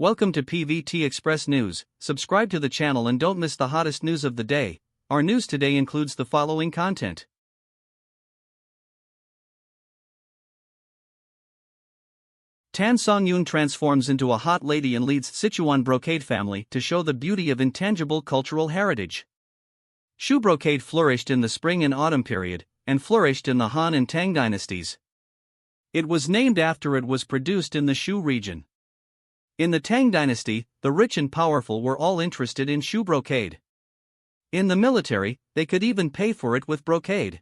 Welcome to PVT Express News. Subscribe to the channel and don't miss the hottest news of the day. Our news today includes the following content. Songyun transforms into a hot lady and leads Sichuan Brocade Family to show the beauty of intangible cultural heritage. Shoe brocade flourished in the spring and autumn period, and flourished in the Han and Tang dynasties. It was named after it was produced in the Shu region. In the Tang dynasty, the rich and powerful were all interested in shoe brocade. In the military, they could even pay for it with brocade.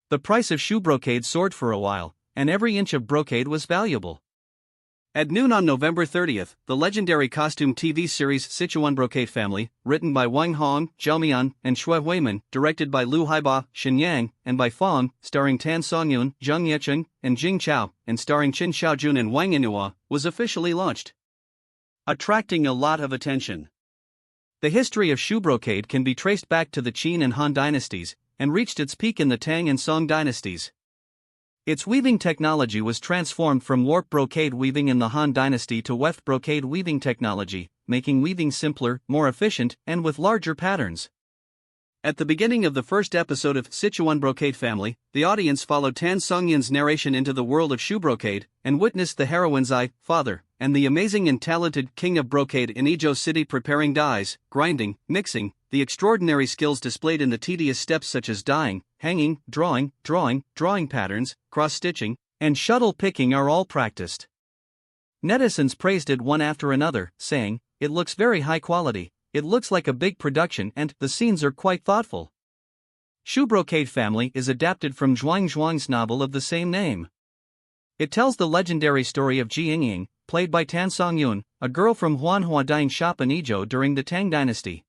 The price of shoe brocade soared for a while, and every inch of brocade was valuable. At noon on November 30th, the legendary costume TV series Sichuan Brocade Family, written by Wang Hong, Zhao Mian, and Shui Weiman, directed by Liu Haiba, Shen Yang, and by Fong, starring Tansongyun, Zhang Yecheng, and Jing Chao, and starring Qin Xiaojun and Wang Yinhua, was officially launched, attracting a lot of attention. The history of shoe brocade can be traced back to the Qin and Han dynasties, and reached its peak in the Tang and Song dynasties. Its weaving technology was transformed from warp brocade weaving in the Han dynasty to weft brocade weaving technology, making weaving simpler, more efficient, and with larger patterns. At the beginning of the first episode of Sichuan Brocade Family, the audience followed Tansongyun's narration into the world of shoe brocade, and witnessed the heroine's father, and the amazing and talented king of brocade in Izhou City preparing dyes, grinding, mixing, the extraordinary skills displayed in the tedious steps such as dyeing, hanging, drawing patterns, cross-stitching, and shuttle picking are all practiced. Netizens praised it one after another, saying, "It looks very high quality, it looks like a big production and the scenes are quite thoughtful." Shoe Brocade Family is adapted from Zhuang's novel of the same name. It tells the legendary story of Ji Yingying, played by Tansongyun, a girl from Huanhua dyeing shop in Izhou during the Tang dynasty.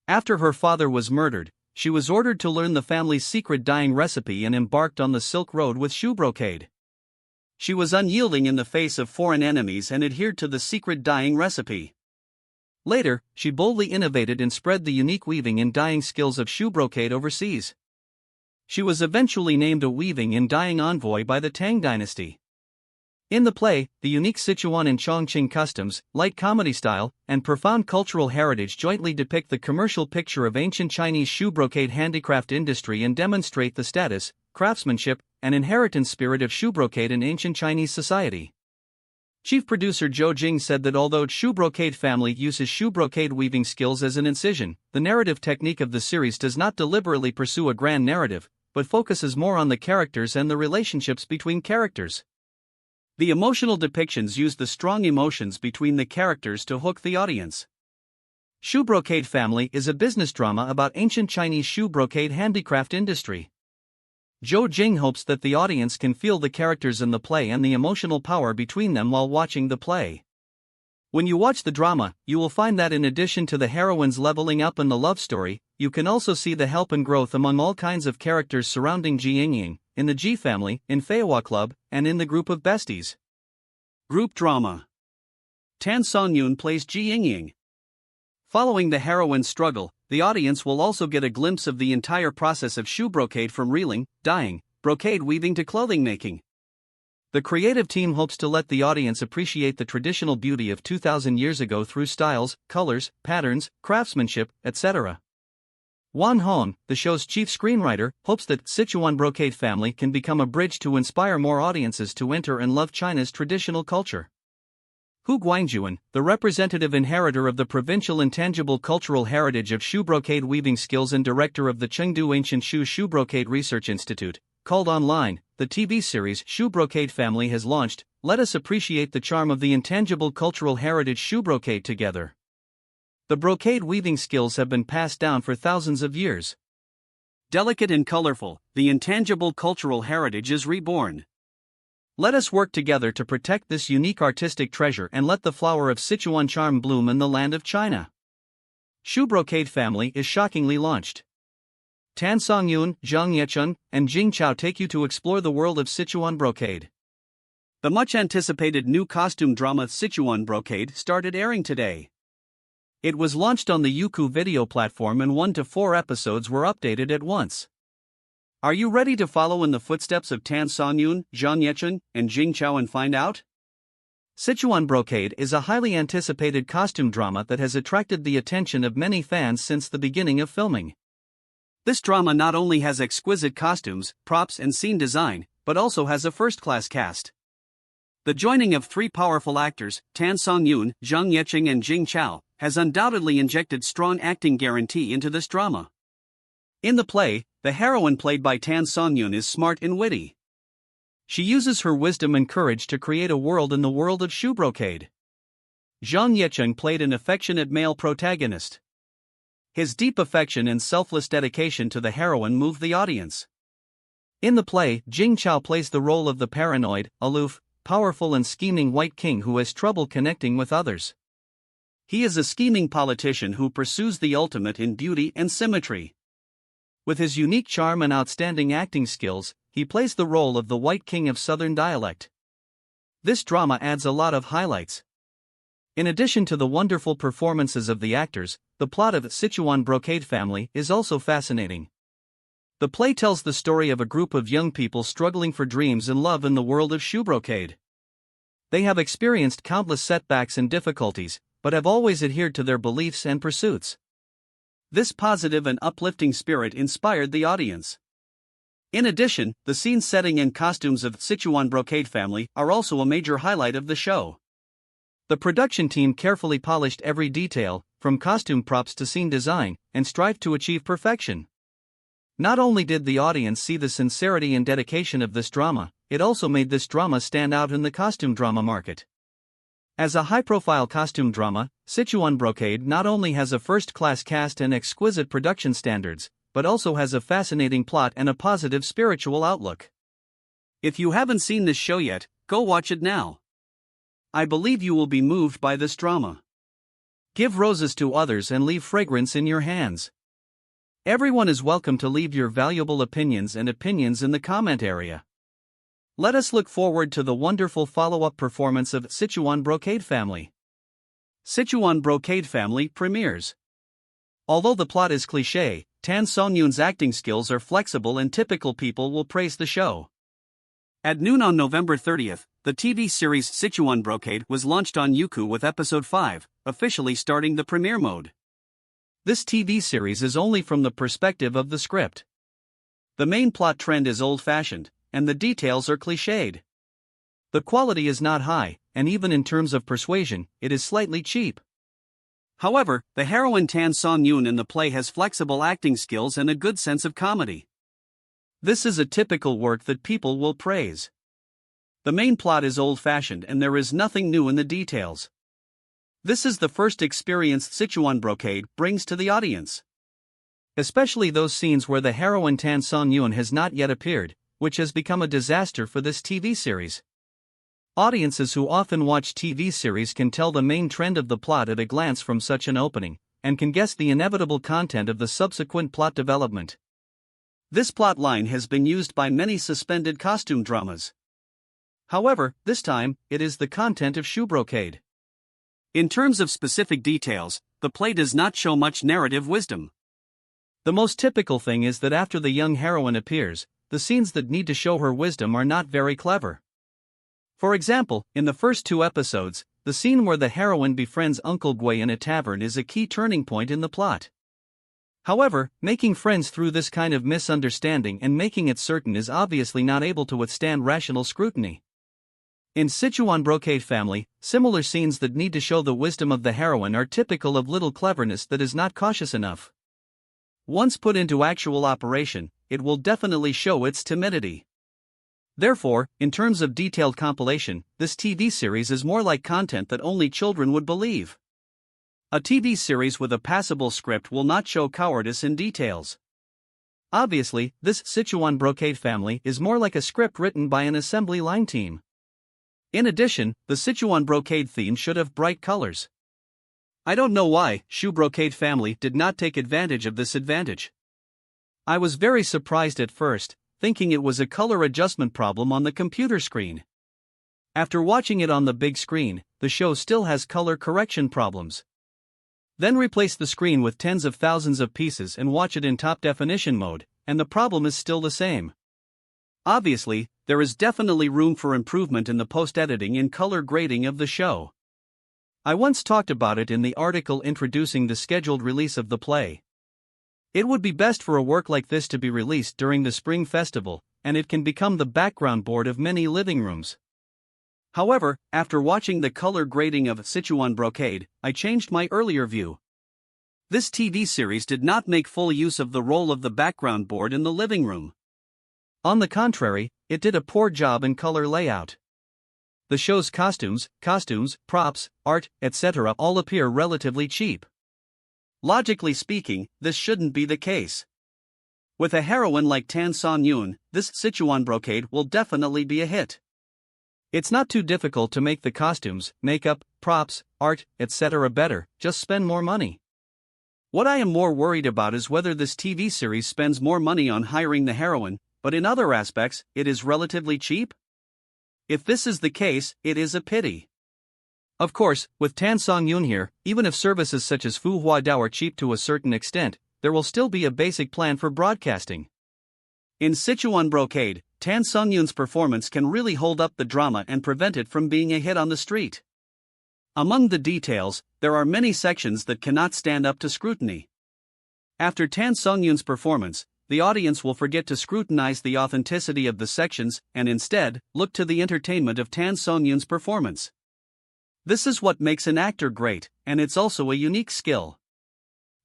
After her father was murdered, she was ordered to learn the family's secret dyeing recipe and embarked on the Silk Road with shoe brocade. She was unyielding in the face of foreign enemies and adhered to the secret dyeing recipe. Later, she boldly innovated and spread the unique weaving and dyeing skills of shoe brocade overseas. She was eventually named a weaving and dyeing envoy by the Tang dynasty. In the play, the unique Sichuan and Chongqing customs, light comedy style, and profound cultural heritage jointly depict the commercial picture of ancient Chinese shoe brocade handicraft industry and demonstrate the status, craftsmanship, and inheritance spirit of shoe brocade in ancient Chinese society. Chief producer Zhou Jing said that although Shoe Brocade Family uses shoe brocade weaving skills as an incision, the narrative technique of the series does not deliberately pursue a grand narrative, but focuses more on the characters and the relationships between characters. The emotional depictions use the strong emotions between the characters to hook the audience. Shoe Brocade Family is a business drama about ancient Chinese shoe brocade handicraft industry. Zhou Jing hopes that the audience can feel the characters in the play and the emotional power between them while watching the play. When you watch the drama, you will find that in addition to the heroine's leveling up and the love story, you can also see the help and growth among all kinds of characters surrounding Ji Yingying, in the Ji family, in Feiwa Club, and in the group of besties. Group drama. Tansongyun plays Ji Yingying. Following the heroine's struggle, the audience will also get a glimpse of the entire process of shoe brocade from reeling, dyeing, brocade weaving to clothing making. The creative team hopes to let the audience appreciate the traditional beauty of 2,000 years ago through styles, colors, patterns, craftsmanship, etc. Wan Hong, the show's chief screenwriter, hopes that Sichuan Brocade Family can become a bridge to inspire more audiences to enter and love China's traditional culture. Hu Guangjuan, the representative inheritor of the provincial intangible cultural heritage of shoe brocade weaving skills and director of the Chengdu Ancient Shoe Brocade Research Institute, called online, the TV series Shoe Brocade Family has launched. Let us appreciate the charm of the intangible cultural heritage shoe brocade together. The brocade weaving skills have been passed down for thousands of years. Delicate and colorful, the intangible cultural heritage is reborn. Let us work together to protect this unique artistic treasure and let the flower of Sichuan charm bloom in the land of China. Shoe Brocade Family is shockingly launched. Tansongyun, Zhang Yecheng, and Jing Chao take you to explore the world of Sichuan brocade. The much-anticipated new costume drama Sichuan Brocade started airing today. It was launched on the Youku video platform and 1 to 4 episodes were updated at once. Are you ready to follow in the footsteps of Tansongyun, Zhang Yecheng, and Jing Chao and find out? Sichuan Brocade is a highly anticipated costume drama that has attracted the attention of many fans since the beginning of filming. This drama not only has exquisite costumes, props, and scene design, but also has a first-class cast. The joining of three powerful actors, Tansongyun, Zhang Yeqing, and Jing Chao, has undoubtedly injected strong acting guarantee into this drama. In the play, the heroine played by Songyun is smart and witty. She uses her wisdom and courage to create a world in the world of shoe brocade. Zhang Yeqing played an affectionate male protagonist. His deep affection and selfless dedication to the heroine moved the audience. In the play, Jing Chao plays the role of the paranoid, aloof, powerful and scheming White King who has trouble connecting with others. He is a scheming politician who pursues the ultimate in beauty and symmetry. With his unique charm and outstanding acting skills, he plays the role of the White King of Southern dialect. This drama adds a lot of highlights. In addition to the wonderful performances of the actors, the plot of Sichuan Brocade Family is also fascinating. The play tells the story of a group of young people struggling for dreams and love in the world of shoe brocade. They have experienced countless setbacks and difficulties, but have always adhered to their beliefs and pursuits. This positive and uplifting spirit inspired the audience. In addition, the scene setting and costumes of Sichuan Brocade Family are also a major highlight of the show. The production team carefully polished every detail, from costume props to scene design, and strived to achieve perfection. Not only did the audience see the sincerity and dedication of this drama, it also made this drama stand out in the costume drama market. As a high-profile costume drama, Sichuan Brocade not only has a first-class cast and exquisite production standards, but also has a fascinating plot and a positive spiritual outlook. If you haven't seen this show yet, go watch it now. I believe you will be moved by this drama. Give roses to others and leave fragrance in your hands. Everyone is welcome to leave your valuable opinions in the comment area. Let us look forward to the wonderful follow-up performance of Sichuan Brocade Family. Sichuan Brocade Family premieres. Although the plot is cliché, Tansongyun's acting skills are flexible and typical people will praise the show. At noon on November 30th, the TV series Sichuan Brocade was launched on Youku with episode 5, officially starting the premiere mode. This TV series is only from the perspective of the script. The main plot trend is old-fashioned, and the details are cliched. The quality is not high, and even in terms of persuasion, it is slightly cheap. However, the heroine Tansongyun in the play has flexible acting skills and a good sense of comedy. This is a typical work that people will praise. The main plot is old-fashioned and there is nothing new in the details. This is the first experience Sichuan Brocade brings to the audience. Especially those scenes where the heroine Tansongyun has not yet appeared, which has become a disaster for this TV series. Audiences who often watch TV series can tell the main trend of the plot at a glance from such an opening, and can guess the inevitable content of the subsequent plot development. This plot line has been used by many suspended costume dramas. However, this time, it is the content of shoe brocade. In terms of specific details, the play does not show much narrative wisdom. The most typical thing is that after the young heroine appears, the scenes that need to show her wisdom are not very clever. For example, in the first 2 episodes, the scene where the heroine befriends Uncle Gui in a tavern is a key turning point in the plot. However, making friends through this kind of misunderstanding and making it certain is obviously not able to withstand rational scrutiny. In Sichuan Brocade Family, similar scenes that need to show the wisdom of the heroine are typical of little cleverness that is not cautious enough. Once put into actual operation, it will definitely show its timidity. Therefore, in terms of detailed compilation, this TV series is more like content that only children would believe. A TV series with a passable script will not show cowardice in details. Obviously, this Sichuan Brocade Family is more like a script written by an assembly line team. In addition, the Sichuan Brocade theme should have bright colors. I don't know why Shoe Brocade Family did not take advantage of this advantage. I was very surprised at first, thinking it was a color adjustment problem on the computer screen. After watching it on the big screen, the show still has color correction problems. Then replace the screen with tens of thousands of pieces and watch it in top definition mode, and the problem is still the same. Obviously, there is definitely room for improvement in the post-editing and color grading of the show. I once talked about it in the article introducing the scheduled release of the play. It would be best for a work like this to be released during the Spring Festival, and it can become the background board of many living rooms. However, after watching the color grading of Sichuan Brocade, I changed my earlier view. This TV series did not make full use of the role of the background board in the living room. On the contrary, it did a poor job in color layout. The show's costumes, props, art, etc. all appear relatively cheap. Logically speaking, this shouldn't be the case. With a heroine like Tansongyun, this Sichuan Brocade will definitely be a hit. It's not too difficult to make the costumes, makeup, props, art, etc. better, just spend more money. What I am more worried about is whether this TV series spends more money on hiring the heroine, but in other aspects, it is relatively cheap? If this is the case, it is a pity. Of course, with Tansongyun here, even if services such as Fu Hua Dao are cheap to a certain extent, there will still be a basic plan for broadcasting. In Sichuan Brocade, Tansongyun's performance can really hold up the drama and prevent it from being a hit on the street. Among the details, there are many sections that cannot stand up to scrutiny. After Tansongyun's performance, the audience will forget to scrutinize the authenticity of the sections and instead look to the entertainment of Tansongyun's performance. This is what makes an actor great, and it's also a unique skill.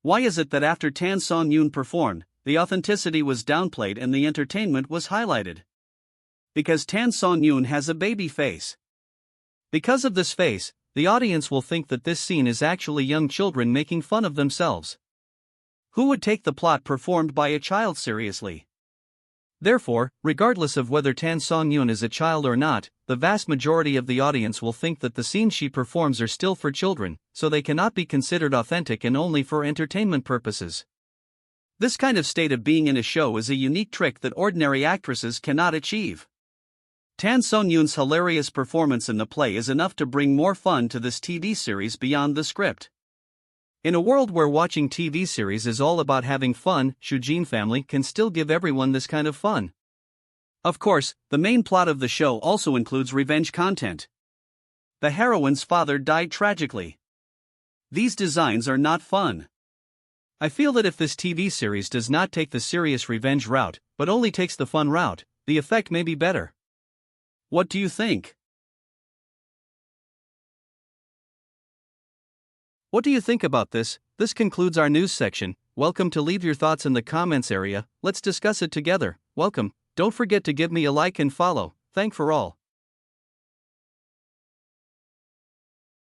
Why is it that after Tansongyun performed, the authenticity was downplayed and the entertainment was highlighted? Because Tansongyun has a baby face. Because of this face, the audience will think that this scene is actually young children making fun of themselves. Who would take the plot performed by a child seriously? Therefore, regardless of whether Tansongyun is a child or not, the vast majority of the audience will think that the scenes she performs are still for children, so they cannot be considered authentic and only for entertainment purposes. This kind of state of being in a show is a unique trick that ordinary actresses cannot achieve. Tansongyun's hilarious performance in the play is enough to bring more fun to this TV series beyond the script. In a world where watching TV series is all about having fun, Sichuan Family can still give everyone this kind of fun. Of course, the main plot of the show also includes revenge content. The heroine's father died tragically. These designs are not fun. I feel that if this TV series does not take the serious revenge route, but only takes the fun route, the effect may be better. What do you think? What do you think about this? This concludes our news section. Welcome to leave your thoughts in the comments area. Let's discuss it together. Welcome. Don't forget to give me a like and follow. Thank for all.